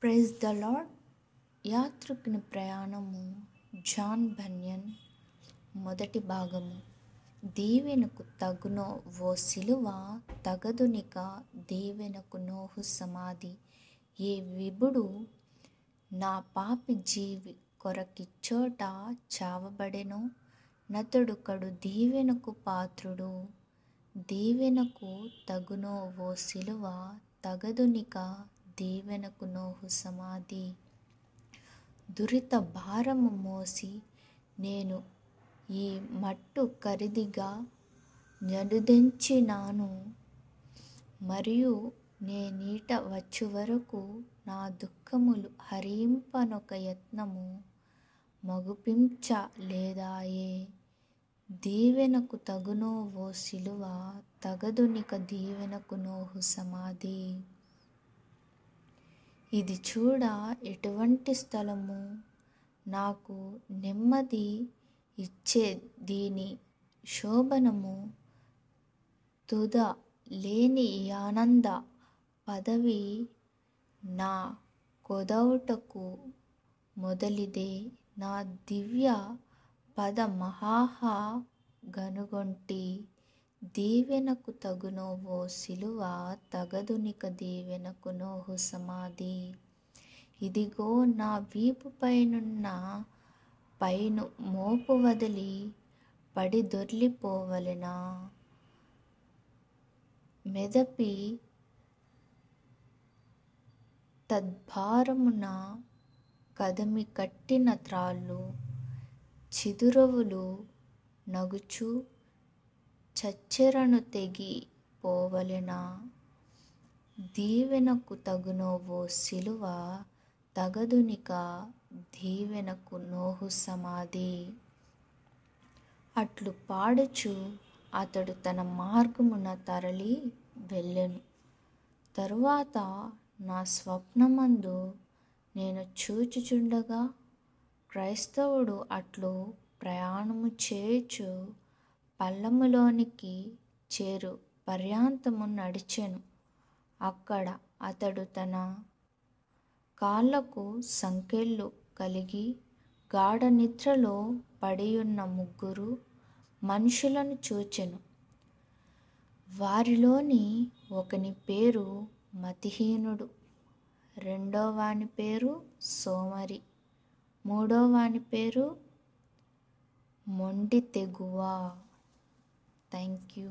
Praise the lord. యాత్రికుని ప్రయాణము, John Bunyan. మొదటి భాగము. దీవెనకు తగునో ఓ సిలువ, తగదునిక దీవెనకు నోహు సమాధి. ఏ విభుడు నా పాపి జీవి కొరకిచ్చోట చావబడెనో, నతడు కడు దీవెనకు పాత్రుడు. దీవెనకు తగునో ఓ సిలువ, తగదునిక దీవెనకు నోహు సమాధి. దురిత భారము మోసి నేను ఈ మట్టు ఖరీదిగా నడుదెంచినాను, మరియు నేనీట వచ్చు వరకు నా దుఃఖములు హరింపనొక యత్నము మగుపించ లేదాయే. దీవెనకు తగునో ఓ సిలువ, తగదునిక దీవెనకు నోహు సమాధి. ఇది చూడ ఎటువంటి స్థలము, నాకు నెమ్మది ఇచ్చే దీని శోభనము, తుద లేని ఆనంద పదవి నా కొదవుటకు మొదలిదే. నా దివ్య పద మహాహ గనుగొంటి. దీవెనకు తగునో ఓ సిలువ, తగదునిక దీవెనకు నోహు సమాధి. ఇదిగో నా వీపు పైనున్న పైను మోపు వదిలి పడి దొర్లిపోవలెనా. మెదపి తద్భారమున కదమి కట్టిన త్రాళ్ళు చిదురవులు నగుచు చచ్చెరను తెగి పోవలెనా. దీవెనకు తగునో ఓ సిలువ, తగదునిక దీవెనకు నోహు సమాధి. అట్లు పాడుచు అతడు తన మార్గమున తరలి వెళ్ళెను. తరువాత నా స్వప్నమందు నేను చూచుచుండగా, క్రైస్తవుడు అట్లు ప్రయాణము చేయుచు పల్లములోనికి చేరు పర్యంతము నడిచెను. అక్కడ అతడు తన కాళ్ళకు సంకెళ్ళు కలిగి గాఢ నిద్రలో పడియున్న ముగ్గురు మనుషులను చూచెను. వారిలోని ఒకని పేరు మతిహీనుడు, రెండోవాని పేరు సోమరి, మూడోవాని పేరు మొండి తెగువ. Thank you.